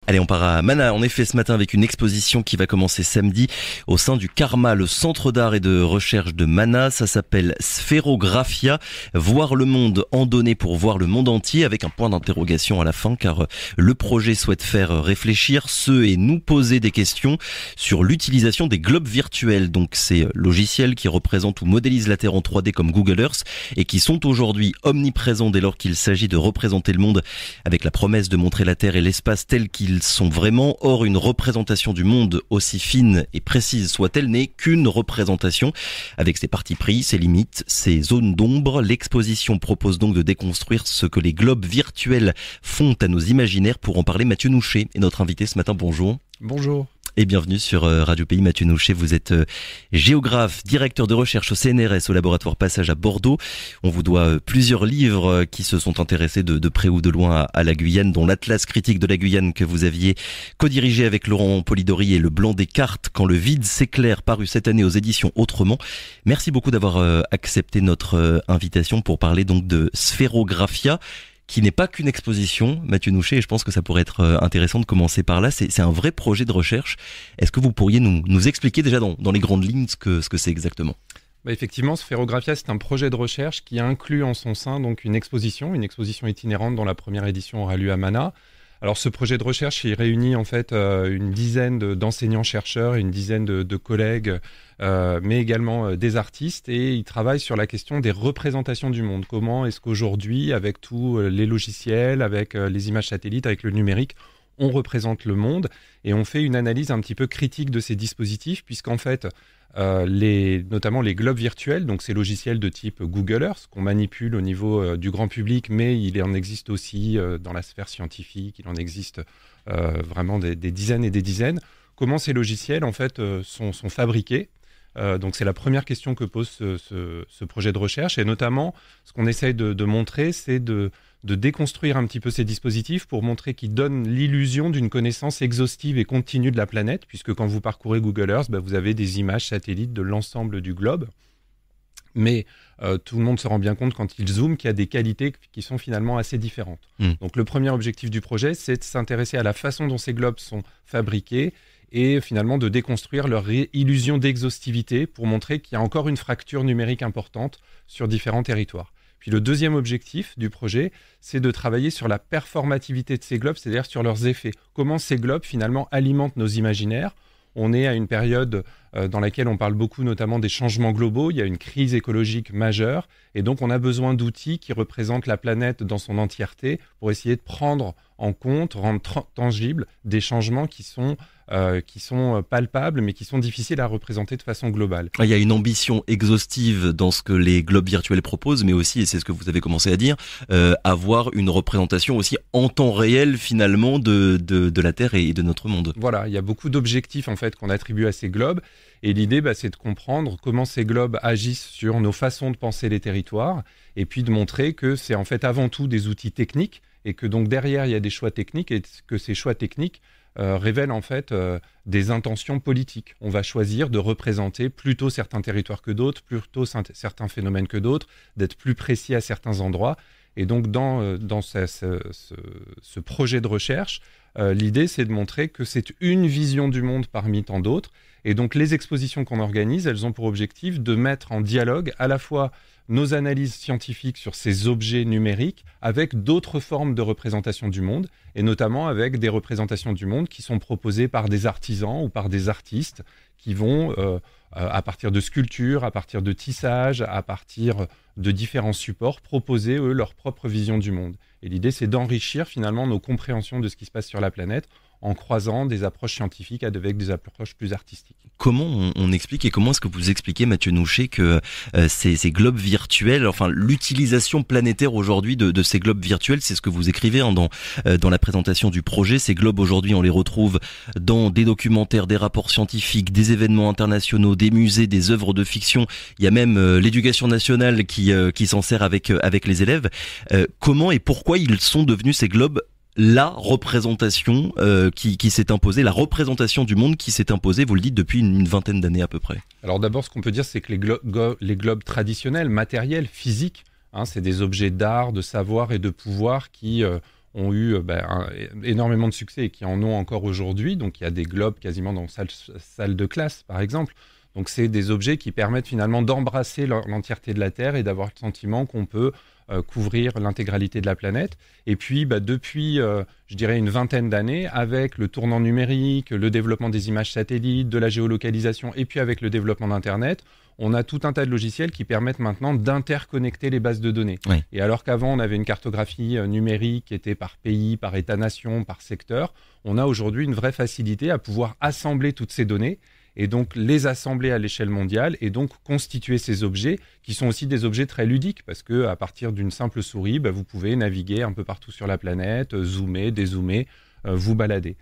Allez, on part à Mana, en effet, ce matin avec une exposition qui va commencer samedi au sein du Karma, le centre d'art et de recherche de Mana. Ça s'appelle Sphérographia, voir le monde en données pour voir le monde entier, avec un point d'interrogation à la fin, car le projet souhaite faire réfléchir ceux et nous poser des questions sur l'utilisation des globes virtuels. Donc ces logiciels qui représentent ou modélisent la Terre en 3D comme Google Earth et qui sont aujourd'hui omniprésents dès lors qu'il s'agit de représenter le monde avec la promesse de montrer la Terre et l'espace tels qu'ils sont vraiment. Or, une représentation du monde aussi fine et précise soit-elle n'est qu'une représentation avec ses partis pris, ses limites, ses zones d'ombre. L'exposition propose donc de déconstruire ce que les globes virtuels font à nos imaginaires. Pour en parler, Mathieu Nouchet est notre invité ce matin. Bonjour. Bonjour. Et bienvenue sur Radio Pays. Mathieu Nouchet, vous êtes géographe, directeur de recherche au CNRS, au laboratoire Passage à Bordeaux. On vous doit plusieurs livres qui se sont intéressés de près ou de loin à la Guyane, dont l'Atlas critique de la Guyane que vous aviez co-dirigé avec Laurent Polidori et Le Blanc des cartes, quand le vide s'éclaire, paru cette année aux éditions Autrement. Merci beaucoup d'avoir accepté notre invitation pour parler donc de Sphérographia, qui n'est pas qu'une exposition, Mathieu Nouchet, et je pense que ça pourrait être intéressant de commencer par là. C'est un vrai projet de recherche. Est-ce que vous pourriez nous expliquer déjà dans les grandes lignes ce que c'est exactement ? Effectivement, Sphérographia, c'est un projet de recherche qui inclut en son sein donc une exposition itinérante dont la première édition aura lieu à Mana. Alors ce projet de recherche, il réunit en fait une dizaine d'enseignants-chercheurs et une dizaine de collègues, mais également des artistes, et il travaille sur la question des représentations du monde. Comment est-ce qu'aujourd'hui, avec tous les logiciels, avec les images satellites, avec le numérique, on représente le monde, et on fait une analyse un petit peu critique de ces dispositifs, puisqu'en fait, notamment les globes virtuels, donc ces logiciels de type Google Earth qu'on manipule au niveau du grand public, mais il en existe aussi dans la sphère scientifique, il en existe vraiment des dizaines et des dizaines. Comment ces logiciels en fait sont fabriqués? Donc c'est la première question que pose ce projet de recherche, et notamment ce qu'on essaye de montrer, c'est de déconstruire un petit peu ces dispositifs pour montrer qu'ils donnent l'illusion d'une connaissance exhaustive et continue de la planète, puisque quand vous parcourez Google Earth, vous avez des images satellites de l'ensemble du globe. Mais tout le monde se rend bien compte quand il zoome qu'il y a des qualités qui sont finalement assez différentes. Donc le premier objectif du projet, c'est de s'intéresser à la façon dont ces globes sont fabriqués et finalement de déconstruire leur illusion d'exhaustivité pour montrer qu'il y a encore une fracture numérique importante sur différents territoires. Puis le deuxième objectif du projet, c'est de travailler sur la performativité de ces globes, c'est-à-dire sur leurs effets. Comment ces globes finalement alimentent nos imaginaires. On est à une période dans laquelle on parle beaucoup notamment des changements globaux, il y a une crise écologique majeure, et donc on a besoin d'outils qui représentent la planète dans son entièreté pour essayer de prendre en compte, rendre tangibles des changements qui sont palpables, mais qui sont difficiles à représenter de façon globale. Il y a une ambition exhaustive dans ce que les globes virtuels proposent, mais aussi, et c'est ce que vous avez commencé à dire, avoir une représentation aussi en temps réel finalement de la Terre et de notre monde. Voilà, il y a beaucoup d'objectifs en fait qu'on attribue à ces globes, et l'idée c'est de comprendre comment ces globes agissent sur nos façons de penser les territoires, et puis de montrer que c'est en fait avant tout des outils techniques, et que donc derrière il y a des choix techniques, et que ces choix techniques révèlent en fait des intentions politiques. On va choisir de représenter plutôt certains territoires que d'autres, plutôt certains phénomènes que d'autres, d'être plus précis à certains endroits. Et donc dans ce projet de recherche, l'idée c'est de montrer que c'est une vision du monde parmi tant d'autres. Et donc les expositions qu'on organise, elles ont pour objectif de mettre en dialogue à la fois nos analyses scientifiques sur ces objets numériques avec d'autres formes de représentation du monde, et notamment avec des représentations du monde qui sont proposées par des artisans ou par des artistes qui vont, à partir de sculptures, à partir de tissages, à partir de différents supports, proposer eux leur propre vision du monde. Et l'idée, c'est d'enrichir finalement nos compréhensions de ce qui se passe sur la planète en croisant des approches scientifiques avec des approches plus artistiques. Comment on explique, et comment est-ce que vous expliquez, Mathieu Nouchet, que ces globes virtuels, enfin l'utilisation planétaire aujourd'hui de ces globes virtuels, c'est ce que vous écrivez dans la présentation du projet. Ces globes aujourd'hui, on les retrouve dans des documentaires, des rapports scientifiques, des événements internationaux, des musées, des œuvres de fiction. Il y a même l'éducation nationale qui s'en sert avec les élèves. Comment et pourquoi ils sont devenus ces globes la représentation qui s'est imposée, la représentation du monde qui s'est imposée, vous le dites, depuis une vingtaine d'années à peu près. Alors d'abord, ce qu'on peut dire, c'est que les globes traditionnels, matériels, physiques, c'est des objets d'art, de savoir et de pouvoir qui ont eu énormément de succès et qui en ont encore aujourd'hui. Donc il y a des globes quasiment dans salle de classe, par exemple. Donc c'est des objets qui permettent finalement d'embrasser l'entièreté de la Terre et d'avoir le sentiment qu'on peut couvrir l'intégralité de la planète. Et puis depuis, je dirais, une vingtaine d'années, avec le tournant numérique, le développement des images satellites, de la géolocalisation, et puis avec le développement d'Internet, on a tout un tas de logiciels qui permettent maintenant d'interconnecter les bases de données. Oui. Et alors qu'avant, on avait une cartographie numérique qui était par pays, par État-nation, par secteur, on a aujourd'hui une vraie facilité à pouvoir assembler toutes ces données et donc les assembler à l'échelle mondiale et donc constituer ces objets qui sont aussi des objets très ludiques parce qu'à partir d'une simple souris, vous pouvez naviguer un peu partout sur la planète, zoomer, dézoomer, vous balader.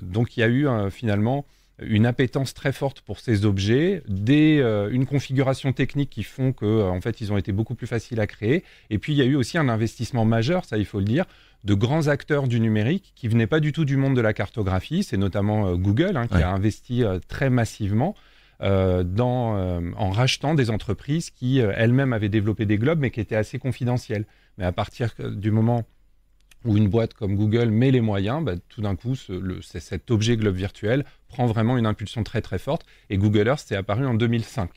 Donc il y a eu finalement une appétence très forte pour ces objets, une configuration technique qui font que en fait ils ont été beaucoup plus faciles à créer. Et puis il y a eu aussi un investissement majeur, ça il faut le dire, de grands acteurs du numérique qui venaient pas du tout du monde de la cartographie. C'est notamment Google qui a investi très massivement en rachetant des entreprises qui elles-mêmes avaient développé des globes mais qui étaient assez confidentielles. Mais à partir du moment où une boîte comme Google met les moyens, tout d'un coup, cet objet globe virtuel prend vraiment une impulsion très très forte. Et Google Earth est apparu en 2005.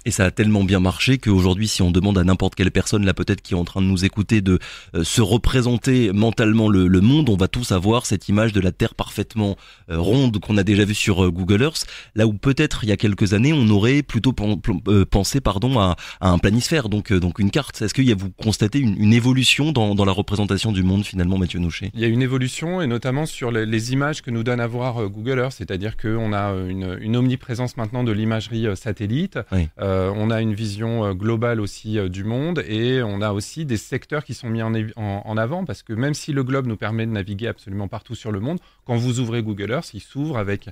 Et ça a tellement bien marché qu'aujourd'hui, si on demande à n'importe quelle personne, là peut-être qui est en train de nous écouter, de se représenter mentalement le monde, on va tous avoir cette image de la Terre parfaitement ronde qu'on a déjà vue sur Google Earth. Là où peut-être il y a quelques années, on aurait plutôt pensé à un planisphère, donc une carte. Est-ce que vous constatez une évolution dans la représentation du monde finalement, Mathieu Nouchet ? Il y a une évolution et notamment sur les images que nous donne à voir Google Earth, c'est-à-dire qu'on a une omniprésence maintenant de l'imagerie satellite. Oui. On a une vision globale aussi du monde et on a aussi des secteurs qui sont mis en avant parce que même si le globe nous permet de naviguer absolument partout sur le monde, quand vous ouvrez Google Earth, il s'ouvre avec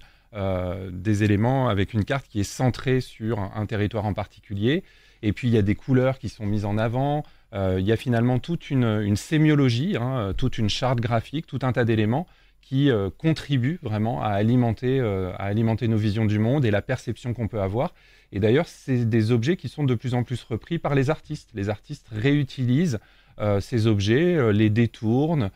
des éléments, avec une carte qui est centrée sur un territoire en particulier. Et puis il y a des couleurs qui sont mises en avant. Il y a finalement toute une sémiologie, toute une charte graphique, tout un tas d'éléments qui contribuent vraiment à alimenter nos visions du monde et la perception qu'on peut avoir. Et d'ailleurs, c'est des objets qui sont de plus en plus repris par les artistes. Les artistes réutilisent ces objets, les détournent,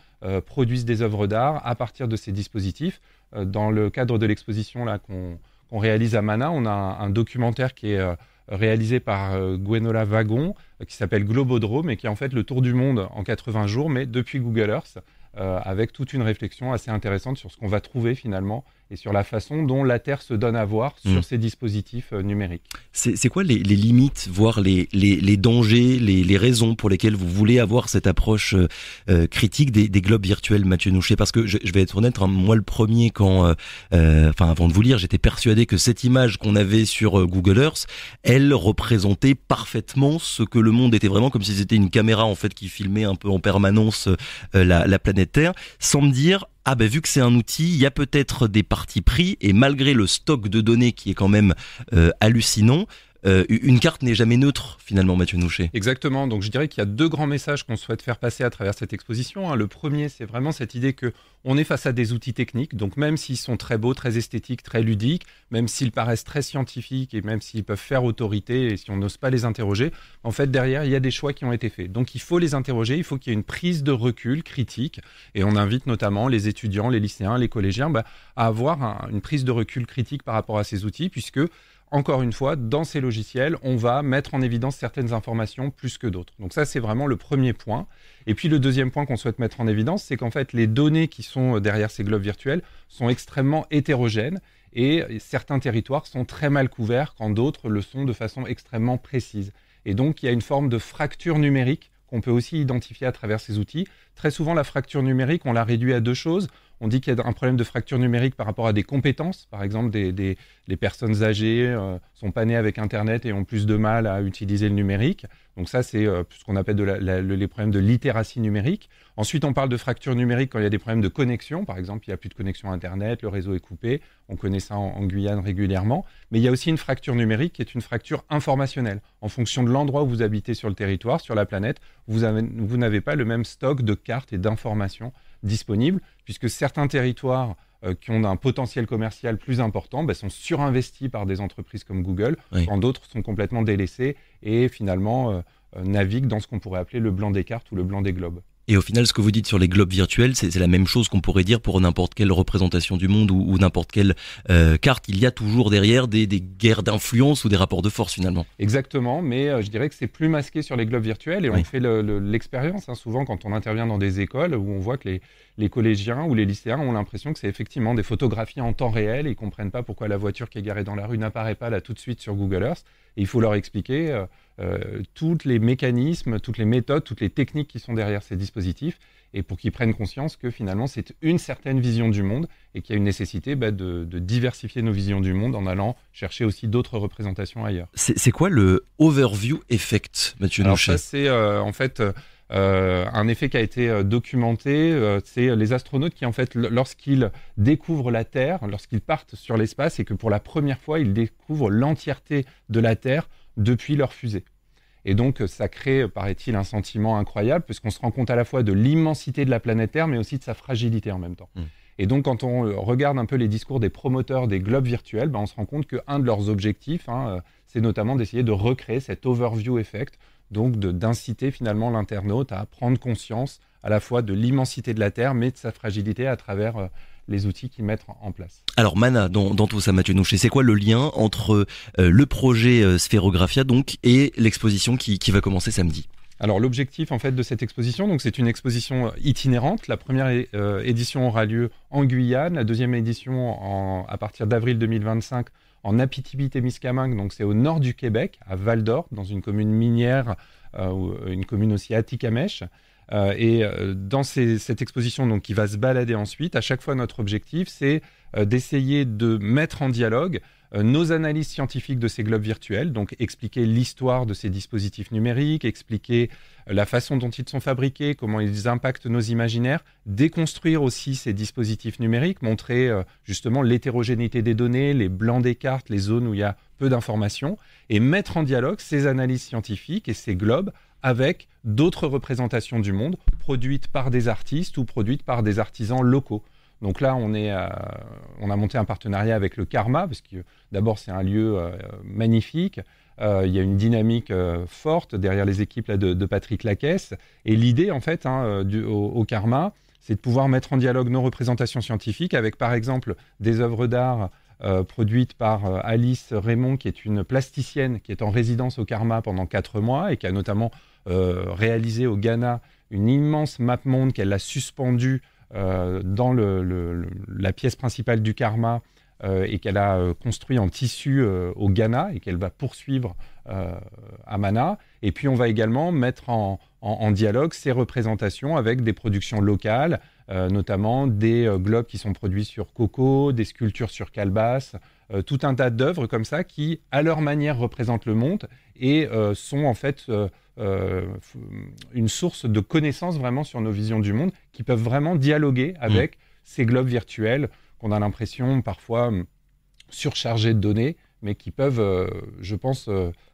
produisent des œuvres d'art à partir de ces dispositifs. Dans le cadre de l'exposition là, qu'on réalise à Mana, on a un documentaire qui est réalisé par Gwenola Wagon, qui s'appelle Globodrome et qui est en fait le tour du monde en 80 jours, mais depuis Google Earth, avec toute une réflexion assez intéressante sur ce qu'on va trouver finalement et sur la façon dont la Terre se donne à voir sur ces dispositifs numériques. C'est quoi les limites, voire les dangers, les raisons pour lesquelles vous voulez avoir cette approche critique des globes virtuels, Mathieu Nouchet ? Parce que je vais être honnête, moi le premier, avant de vous lire, j'étais persuadé que cette image qu'on avait sur Google Earth, elle représentait parfaitement ce que le monde était vraiment, comme si c'était une caméra en fait qui filmait un peu en permanence la planète Terre, sans me dire vu que c'est un outil, il y a peut-être des partis pris et malgré le stock de données qui est quand même hallucinant, une carte n'est jamais neutre finalement, Mathieu Nouchet. Exactement, donc je dirais qu'il y a deux grands messages qu'on souhaite faire passer à travers cette exposition. Le premier, c'est vraiment cette idée qu'on est face à des outils techniques, donc même s'ils sont très beaux, très esthétiques, très ludiques, même s'ils paraissent très scientifiques et même s'ils peuvent faire autorité et si on n'ose pas les interroger, en fait derrière il y a des choix qui ont été faits. Donc il faut les interroger, il faut qu'il y ait une prise de recul critique et on invite notamment les étudiants, les lycéens, les collégiens à avoir une prise de recul critique par rapport à ces outils puisque encore une fois, dans ces logiciels, on va mettre en évidence certaines informations plus que d'autres. Donc ça, c'est vraiment le premier point. Et puis le deuxième point qu'on souhaite mettre en évidence, c'est qu'en fait, les données qui sont derrière ces globes virtuels sont extrêmement hétérogènes et certains territoires sont très mal couverts quand d'autres le sont de façon extrêmement précise. Et donc, il y a une forme de fracture numérique qu'on peut aussi identifier à travers ces outils. Très souvent, la fracture numérique, on la réduit à deux choses. On dit qu'il y a un problème de fracture numérique par rapport à des compétences. Par exemple, les personnes âgées sont pas nées avec Internet et ont plus de mal à utiliser le numérique. Donc ça, c'est ce qu'on appelle les problèmes de littératie numérique. Ensuite, on parle de fracture numérique quand il y a des problèmes de connexion. Par exemple, il n'y a plus de connexion Internet, le réseau est coupé. On connaît ça en Guyane régulièrement. Mais il y a aussi une fracture numérique qui est une fracture informationnelle. En fonction de l'endroit où vous habitez sur le territoire, sur la planète, vous n'avez pas le même stock de cartes et d'informations disponibles, puisque certains territoires qui ont un potentiel commercial plus important sont surinvestis par des entreprises comme Google, quand d'autres sont complètement délaissés et finalement naviguent dans ce qu'on pourrait appeler le blanc des cartes ou le blanc des globes. Et au final, ce que vous dites sur les globes virtuels, c'est la même chose qu'on pourrait dire pour n'importe quelle représentation du monde ou n'importe quelle carte. Il y a toujours derrière des guerres d'influence ou des rapports de force finalement. Exactement, mais je dirais que c'est plus masqué sur les globes virtuels et Oui. on fait l'expérience souvent quand on intervient dans des écoles où on voit que les collégiens ou les lycéens ont l'impression que c'est effectivement des photographies en temps réel et ils ne comprennent pas pourquoi la voiture qui est garée dans la rue n'apparaît pas là tout de suite sur Google Earth. Et il faut leur expliquer tous les mécanismes, toutes les méthodes, toutes les techniques qui sont derrière ces dispositifs et pour qu'ils prennent conscience que finalement c'est une certaine vision du monde et qu'il y a une nécessité de diversifier nos visions du monde en allant chercher aussi d'autres représentations ailleurs. C'est quoi le overview effect, Mathieu Alors Nouchet? ça c'est en fait un effet qui a été documenté, c'est les astronautes qui en fait lorsqu'ils découvrent la Terre, lorsqu'ils partent sur l'espace et que pour la première fois ils découvrent l'entièreté de la Terre depuis leur fusée. Et donc, ça crée, paraît-il, un sentiment incroyable, puisqu'on se rend compte à la fois de l'immensité de la planète Terre, mais aussi de sa fragilité en même temps. Et donc, quand on regarde un peu les discours des promoteurs des globes virtuels, on se rend compte qu'un de leurs objectifs, c'est notamment d'essayer de recréer cet overview effect, donc d'inciter finalement l'internaute à prendre conscience à la fois de l'immensité de la Terre, mais de sa fragilité à travers les outils qu'ils mettent en place. Alors Mana, dans tout ça, Mathieu Nouchet, c'est quoi le lien entre le projet Sphérographia donc et l'exposition qui va commencer samedi? Alors l'objectif en fait de cette exposition, donc c'est une exposition itinérante. La première édition aura lieu en Guyane, la deuxième édition à partir d'avril 2025 en Abitibi-Témiscamingue, donc c'est au nord du Québec, à Val-d'Or, dans une commune minière, une commune aussi Atikamekw. Dans cette exposition donc, qui va se balader ensuite, à chaque fois notre objectif c'est d'essayer de mettre en dialogue nos analyses scientifiques de ces globes virtuels, donc expliquer l'histoire de ces dispositifs numériques, expliquer la façon dont ils sont fabriqués, comment ils impactent nos imaginaires, déconstruire aussi ces dispositifs numériques, montrer justement l'hétérogénéité des données, les blancs des cartes, les zones où il y a peu d'informations, et mettre en dialogue ces analyses scientifiques et ces globes avec d'autres représentations du monde produites par des artistes ou produites par des artisans locaux. Donc là, on a monté un partenariat avec le Karma, parce que d'abord, c'est un lieu magnifique. Il y a une dynamique forte derrière les équipes là, de Patrick Lacaisse. Et l'idée, en fait, au Karma, c'est de pouvoir mettre en dialogue nos représentations scientifiques avec, par exemple, des œuvres d'art produite par Alice Raymond, qui est une plasticienne qui est en résidence au Karma pendant 4 mois et qui a notamment réalisé au Ghana une immense map monde qu'elle a suspendue dans la pièce principale du Karma et qu'elle a construit en tissu au Ghana et qu'elle va poursuivre à Mana. Et puis on va également mettre en dialogue ces représentations avec des productions locales, notamment des globes qui sont produits sur coco, des sculptures sur calebasse, tout un tas d'œuvres comme ça qui, à leur manière, représentent le monde et sont en fait une source de connaissances vraiment sur nos visions du monde qui peuvent vraiment dialoguer avec ces globes virtuels qu'on a l'impression parfois surchargés de données, mais qui peuvent, je pense,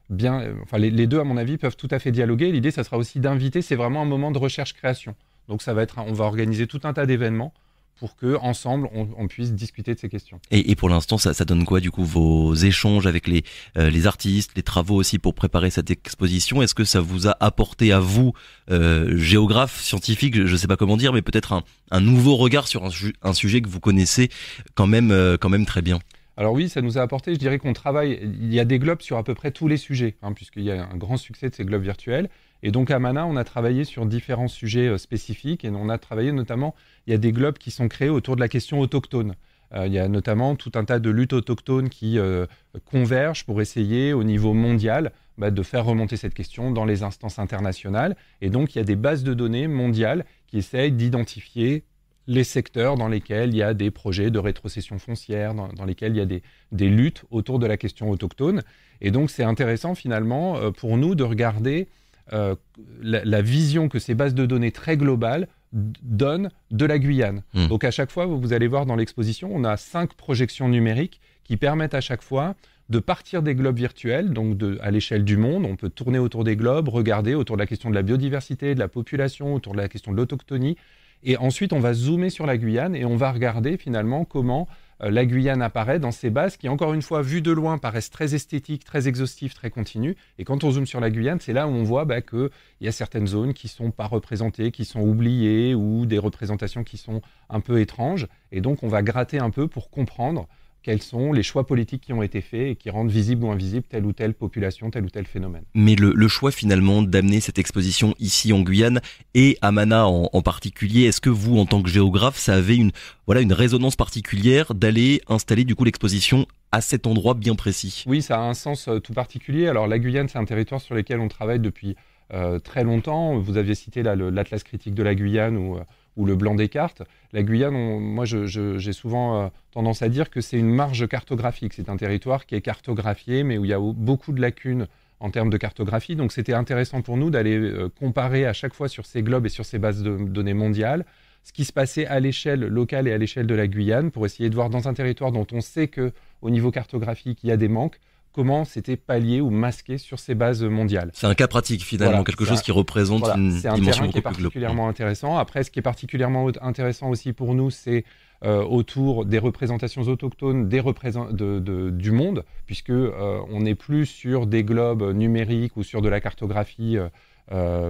les deux, à mon avis, peuvent tout à fait dialoguer. L'idée, ça sera aussi d'inviter, c'est vraiment un moment de recherche-création. Donc on va organiser tout un tas d'événements pour qu'ensemble, on puisse discuter de ces questions. Et pour l'instant, ça donne quoi du coup vos échanges avec les artistes, les travaux aussi pour préparer cette exposition? Est-ce que ça vous a apporté à vous, géographe, scientifique, je ne sais pas comment dire, mais peut-être un nouveau regard sur un sujet que vous connaissez quand même très bien? Alors oui, ça nous a apporté, je dirais qu'on travaille, il y a des globes sur à peu près tous les sujets, puisqu'il y a un grand succès de ces globes virtuels. Et donc à Mana, on a travaillé sur différents sujets spécifiques et on a travaillé notamment, il y a des globes qui sont créés autour de la question autochtone. Il y a notamment tout un tas de luttes autochtones qui convergent pour essayer au niveau mondial de faire remonter cette question dans les instances internationales. Et donc il y a des bases de données mondiales qui essayent d'identifier les secteurs dans lesquels il y a des projets de rétrocession foncière, dans lesquels il y a des luttes autour de la question autochtone. Et donc c'est intéressant finalement pour nous de regarder la vision que ces bases de données très globales donnent de la Guyane. Donc à chaque fois, vous allez voir dans l'exposition, on a 5 projections numériques qui permettent à chaque fois de partir des globes virtuels, donc à l'échelle du monde. On peut tourner autour des globes, regarder autour de la question de la biodiversité, de la population, autour de la question de l'autochtonie, Et ensuite, on va zoomer sur la Guyane et on va regarder finalement comment la Guyane apparaît dans ces bases qui, encore une fois, vues de loin, paraissent très esthétiques, très exhaustives, très continues. Et quand on zoome sur la Guyane, c'est là où on voit qu'il y a certaines zones qui ne sont pas représentées, qui sont oubliées ou des représentations qui sont un peu étranges. Et donc, on va gratter un peu pour comprendre quels sont les choix politiques qui ont été faits et qui rendent visible ou invisible telle ou telle population, tel ou tel phénomène. Mais le choix finalement d'amener cette exposition ici en Guyane et à Mana en particulier, est-ce que vous, en tant que géographe, ça avait une résonance particulière d'aller installer du coup l'exposition à cet endroit bien précis? Oui, ça a un sens tout particulier. Alors la Guyane, c'est un territoire sur lequel on travaille depuis très longtemps. Vous aviez cité là l'Atlas critique de la Guyane ou le Blanc des cartes. La Guyane, moi j'ai souvent tendance à dire que c'est une marge cartographique. C'est un territoire qui est cartographié, mais où il y a beaucoup de lacunes en termes de cartographie. Donc c'était intéressant pour nous d'aller comparer à chaque fois sur ces globes et sur ces bases de données mondiales ce qui se passait à l'échelle locale et à l'échelle de la Guyane pour essayer de voir dans un territoire dont on sait qu'au niveau cartographique, il y a des manques, comment c'était pallié ou masqué sur ces bases mondiales. C'est un cas pratique finalement, quelque chose qui représente une dimension beaucoup plus globale. C'est un terrain qui est particulièrement intéressant. Après, ce qui est particulièrement intéressant aussi pour nous, c'est autour des représentations autochtones du monde, puisque on n'est plus sur des globes numériques ou sur de la cartographie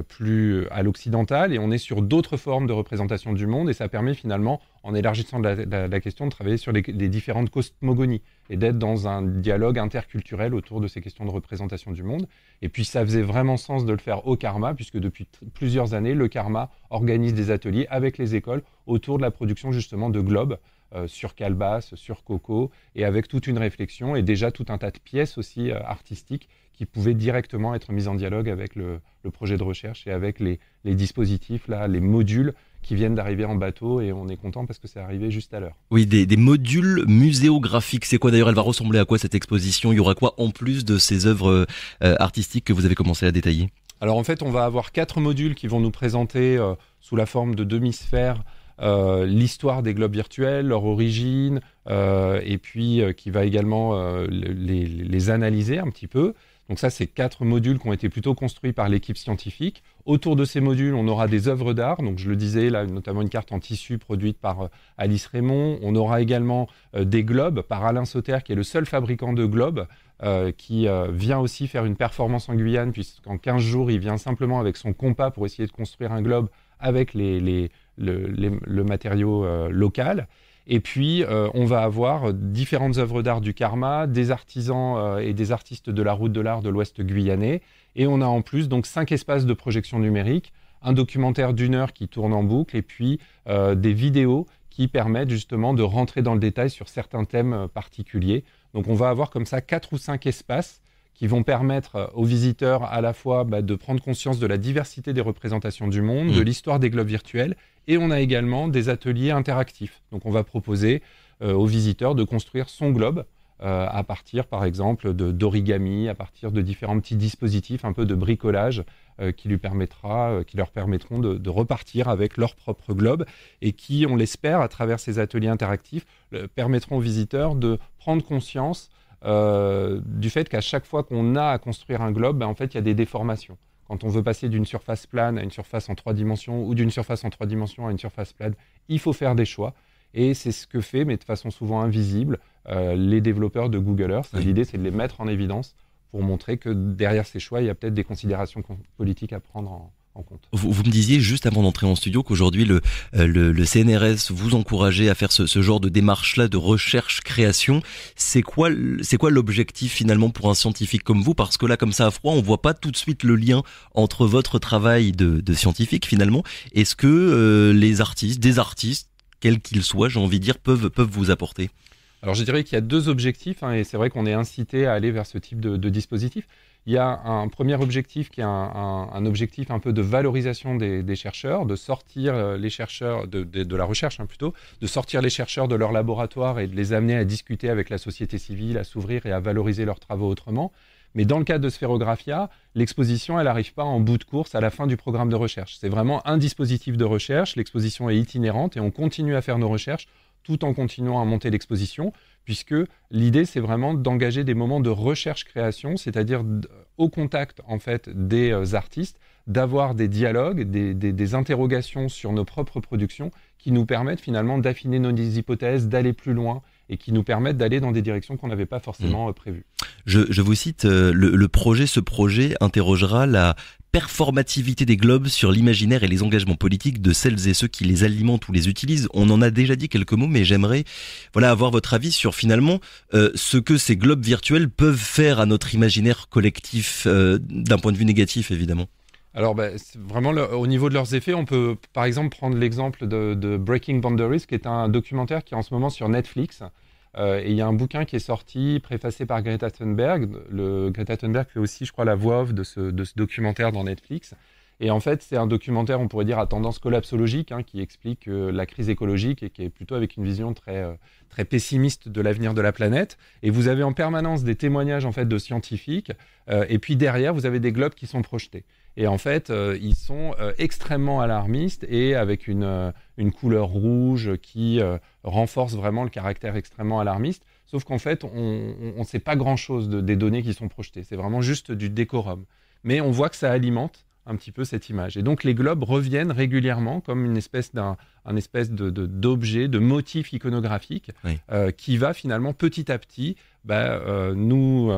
plus à l'occidental, et on est sur d'autres formes de représentation du monde, et ça permet finalement, en élargissant la question, de travailler sur les différentes cosmogonies et d'être dans un dialogue interculturel autour de ces questions de représentation du monde. Et puis ça faisait vraiment sens de le faire au Karma, puisque depuis plusieurs années, le Karma organise des ateliers avec les écoles autour de la production justement de globes sur calebasse, sur coco, et avec toute une réflexion et déjà tout un tas de pièces aussi artistiques qui pouvaient directement être mises en dialogue avec le projet de recherche et avec les dispositifs, là, les modules qui viennent d'arriver en bateau, et on est content parce que c'est arrivé juste à l'heure. Oui, des modules muséographiques. C'est quoi d'ailleurs? Elle va ressembler à quoi cette exposition? Il y aura quoi en plus de ces œuvres artistiques que vous avez commencé à détailler? Alors en fait, on va avoir 4 modules qui vont nous présenter sous la forme de demi-sphères l'histoire des globes virtuels, leur origine, et puis qui va également les analyser un petit peu. Donc ça, c'est 4 modules qui ont été plutôt construits par l'équipe scientifique. Autour de ces modules, on aura des œuvres d'art. Donc je le disais, là, notamment une carte en tissu produite par Alice Raymond. On aura également des globes par Alain Sauter, qui est le seul fabricant de globes, qui vient aussi faire une performance en Guyane, puisqu'en 15 jours, il vient simplement avec son compas pour essayer de construire un globe avec le matériau local. Et puis, on va avoir différentes œuvres d'art du Karma, des artisans et des artistes de la route de l'art de l'Ouest guyanais. Et on a en plus donc 5 espaces de projection numérique, un documentaire d'1 heure qui tourne en boucle, et puis des vidéos qui permettent justement de rentrer dans le détail sur certains thèmes particuliers. Donc on va avoir comme ça 4 ou 5 espaces qui vont permettre aux visiteurs à la fois de prendre conscience de la diversité des représentations du monde, de l'histoire des globes virtuels, et on a également des ateliers interactifs. Donc on va proposer aux visiteurs de construire son globe à partir par exemple d'origami, à partir de différents petits dispositifs, un peu de bricolage qui leur permettront de repartir avec leur propre globe, et qui, on l'espère, à travers ces ateliers interactifs, permettront aux visiteurs de prendre conscience du fait qu'à chaque fois qu'on a à construire un globe, en fait, il y a des déformations. Quand on veut passer d'une surface plane à une surface en 3 dimensions, ou d'une surface en 3 dimensions à une surface plane, il faut faire des choix. Et c'est ce que fait, mais de façon souvent invisible, les développeurs de Google Earth. Oui. L'idée, c'est de les mettre en évidence pour montrer que derrière ces choix, il y a peut-être des considérations politiques à prendre en compte. Vous me disiez juste avant d'entrer en studio qu'aujourd'hui le CNRS vous encourageait à faire ce genre de démarche-là de recherche-création. C'est quoi l'objectif finalement pour un scientifique comme vous? Parce que là, comme ça à froid, on voit pas tout de suite le lien entre votre travail de scientifique finalement. Est-ce que des artistes, quels qu'ils soient, j'ai envie de dire, peuvent vous apporter? Alors je dirais qu'il y a 2 objectifs, et c'est vrai qu'on est incité à aller vers ce type de dispositif. Il y a un premier objectif qui est un objectif un peu de valorisation des chercheurs, de sortir les chercheurs de la recherche plutôt, de sortir les chercheurs de leur laboratoire et de les amener à discuter avec la société civile, à s'ouvrir et à valoriser leurs travaux autrement. Mais dans le cadre de Sphérographia, l'exposition, elle n'arrive pas en bout de course à la fin du programme de recherche. C'est vraiment un dispositif de recherche, l'exposition est itinérante et on continue à faire nos recherches tout en continuant à monter l'exposition, puisque l'idée, c'est vraiment d'engager des moments de recherche-création, c'est-à-dire au contact en fait des artistes, d'avoir des dialogues, des interrogations sur nos propres productions qui nous permettent finalement d'affiner nos hypothèses, d'aller plus loin et qui nous permettent d'aller dans des directions qu'on n'avait pas forcément prévues. Je vous cite, ce projet interrogera la performativité des globes sur l'imaginaire et les engagements politiques de celles et ceux qui les alimentent ou les utilisent. On en a déjà dit quelques mots, mais j'aimerais avoir votre avis sur finalement ce que ces globes virtuels peuvent faire à notre imaginaire collectif, d'un point de vue négatif évidemment. Alors, vraiment, au niveau de leurs effets, on peut par exemple prendre l'exemple de Breaking Boundaries, qui est un documentaire qui est en ce moment sur Netflix. Et il y a un bouquin qui est sorti, préfacé par Greta Thunberg. Greta Thunberg fait aussi, je crois, la voix off de ce documentaire dans Netflix. Et en fait, c'est un documentaire, on pourrait dire, à tendance collapsologique, qui explique la crise écologique et qui est plutôt avec une vision très pessimiste de l'avenir de la planète. Et vous avez en permanence des témoignages en fait de scientifiques. Et puis derrière, vous avez des globes qui sont projetés. Et en fait, ils sont extrêmement alarmistes et avec une couleur rouge qui renforce vraiment le caractère extrêmement alarmiste. Sauf qu'en fait, on ne sait pas grand-chose des données qui sont projetées. C'est vraiment juste du décorum. Mais on voit que ça alimente un petit peu cette image. Et donc, les globes reviennent régulièrement comme une espèce d'objet, de motif iconographique qui va finalement petit à petit nous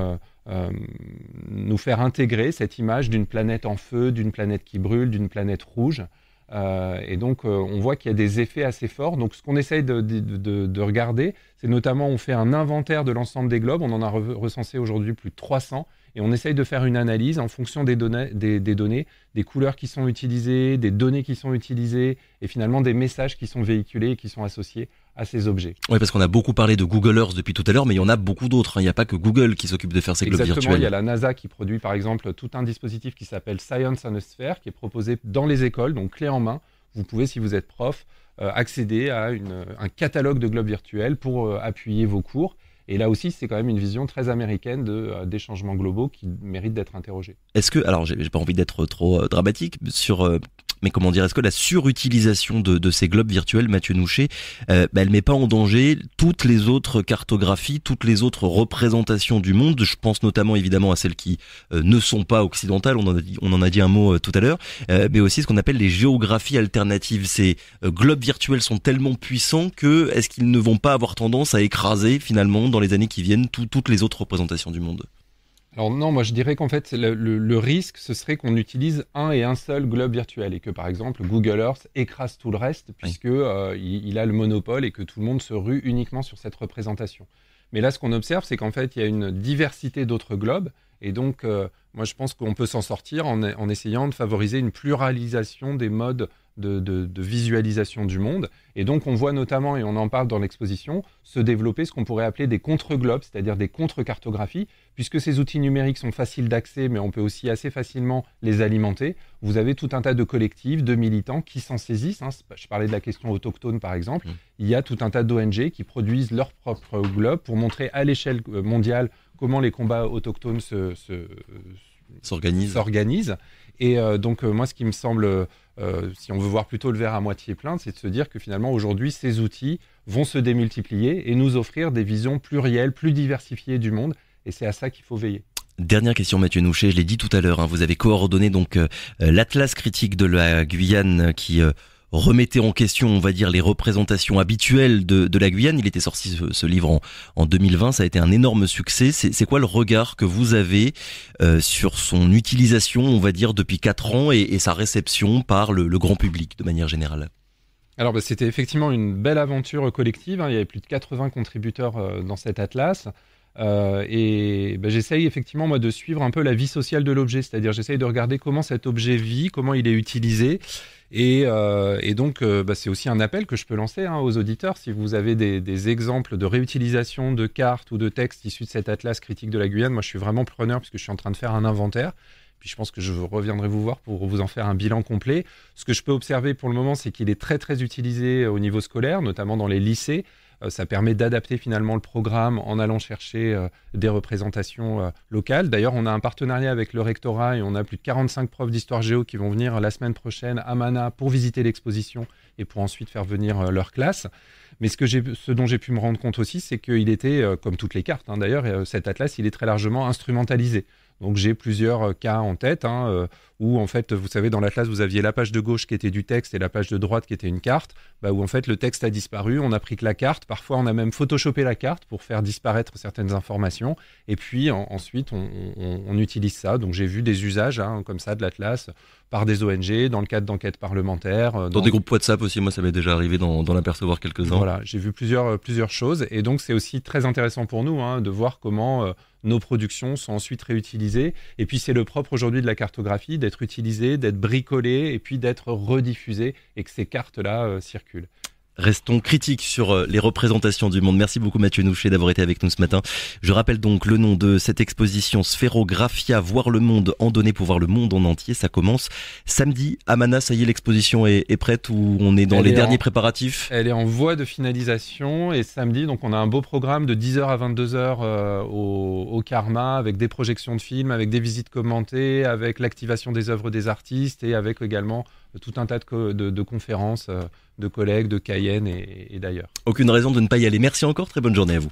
faire intégrer cette image d'une planète en feu, d'une planète qui brûle, d'une planète rouge. Et donc, on voit qu'il y a des effets assez forts. Donc, ce qu'on essaye de regarder, c'est notamment, on fait un inventaire de l'ensemble des globes. On en a recensé aujourd'hui plus de 300. Et on essaye de faire une analyse en fonction des données, des couleurs qui sont utilisées, des données qui sont utilisées, et finalement des messages qui sont véhiculés et qui sont associés à ces objets. Oui, parce qu'on a beaucoup parlé de Google Earth depuis tout à l'heure, mais il y en a beaucoup d'autres. Il n'y a pas que Google qui s'occupe de faire ces globes virtuels. Exactement, il y a la NASA qui produit par exemple tout un dispositif qui s'appelle Science on a Sphere, qui est proposé dans les écoles, donc clé en main. Vous pouvez, si vous êtes prof, accéder à un catalogue de globes virtuels pour appuyer vos cours. Et là aussi, c'est quand même une vision très américaine des changements globaux qui mérite d'être interrogée. Est-ce que, alors j'ai pas envie d'être trop dramatique mais comment dire, est-ce que la surutilisation de ces globes virtuels, Mathieu Nouchet, elle met pas en danger toutes les autres cartographies, toutes les autres représentations du monde? Je pense notamment évidemment à celles qui ne sont pas occidentales, on en a dit un mot tout à l'heure, mais aussi ce qu'on appelle les géographies alternatives. Ces globes virtuels sont tellement puissants que est-ce qu'ils ne vont pas avoir tendance à écraser finalement dans les années qui viennent toutes les autres représentations du monde? Alors non, moi je dirais qu'en fait le risque ce serait qu'on utilise un seul globe virtuel et que par exemple Google Earth écrase tout le reste puisque il a le monopole et que tout le monde se rue uniquement sur cette représentation. Mais là ce qu'on observe c'est qu'en fait il y a une diversité d'autres globes et donc moi je pense qu'on peut s'en sortir en essayant de favoriser une pluralisation des modes de visualisation du monde. Et donc on voit notamment, et on en parle dans l'exposition, se développer ce qu'on pourrait appeler des contre-globes, c'est-à-dire des contre-cartographies, puisque ces outils numériques sont faciles d'accès, mais on peut aussi assez facilement les alimenter. Vous avez tout un tas de collectifs, de militants qui s'en saisissent. Je parlais de la question autochtone par exemple. Il y a tout un tas d'ONG qui produisent leurs propres globes pour montrer à l'échelle mondiale comment les combats autochtones s'organisent. Et donc moi ce qui me semble, si on veut voir plutôt le verre à moitié plein, c'est de se dire que finalement aujourd'hui ces outils vont se démultiplier et nous offrir des visions plurielles, plus diversifiées du monde, et c'est à ça qu'il faut veiller. Dernière question, Mathieu Nouchet, je l'ai dit tout à l'heure, vous avez coordonné donc l'Atlas critique de la Guyane qui remettait en question, on va dire, les représentations habituelles de la Guyane. Il était sorti ce livre en 2020, ça a été un énorme succès. C'est quoi le regard que vous avez sur son utilisation, on va dire, depuis 4 ans et sa réception par le grand public de manière générale? Alors c'était effectivement une belle aventure collective, il y avait plus de 80 contributeurs dans cet atlas. J'essaye effectivement moi de suivre un peu la vie sociale de l'objet, c'est-à-dire j'essaye de regarder comment cet objet vit, comment il est utilisé. Et donc, c'est aussi un appel que je peux lancer aux auditeurs. Si vous avez des exemples de réutilisation de cartes ou de textes issus de cet atlas critique de la Guyane, moi je suis vraiment preneur puisque je suis en train de faire un inventaire. Puis je pense que je reviendrai vous voir pour vous en faire un bilan complet. Ce que je peux observer pour le moment, c'est qu'il est très très utilisé au niveau scolaire, notamment dans les lycées. Ça permet d'adapter finalement le programme en allant chercher des représentations locales. D'ailleurs, on a un partenariat avec le rectorat et on a plus de 45 profs d'histoire géo qui vont venir la semaine prochaine à Mana pour visiter l'exposition et pour ensuite faire venir leur classe. Mais ce dont j'ai pu me rendre compte aussi, c'est qu'il était, comme toutes les cartes d'ailleurs, cet atlas, il est très largement instrumentalisé. Donc j'ai plusieurs cas en tête. où en fait, vous savez, dans l'atlas, vous aviez la page de gauche qui était du texte et la page de droite qui était une carte, où en fait le texte a disparu, on n'a pris que la carte, parfois on a même photoshopé la carte pour faire disparaître certaines informations, et puis ensuite on utilise ça. Donc j'ai vu des usages comme ça de l'atlas par des ONG, dans le cadre d'enquêtes parlementaires. Dans des groupes WhatsApp aussi, moi ça m'est déjà arrivé d'en apercevoir quelques-uns. Voilà, j'ai vu plusieurs choses, et donc c'est aussi très intéressant pour nous de voir comment nos productions sont ensuite réutilisées. Et puis c'est le propre aujourd'hui de la cartographie, d'être utilisée, d'être bricolée, et puis d'être rediffusée, et que ces cartes-là circulent. Restons critiques sur les représentations du monde. Merci beaucoup Mathieu Nouchet d'avoir été avec nous ce matin. Je rappelle donc le nom de cette exposition Sphérographia, voir le monde en données pour voir le monde en entier. Ça commence samedi à Mana. Ça y est, l'exposition est prête ou on est dans les derniers préparatifs? Elle est en voie de finalisation, et samedi, donc on a un beau programme de 10h à 22h au Karma, avec des projections de films, avec des visites commentées, avec l'activation des œuvres des artistes, et avec également tout un tas de conférences de collègues de Cayenne et d'ailleurs. Aucune raison de ne pas y aller. Merci encore, très bonne journée à vous.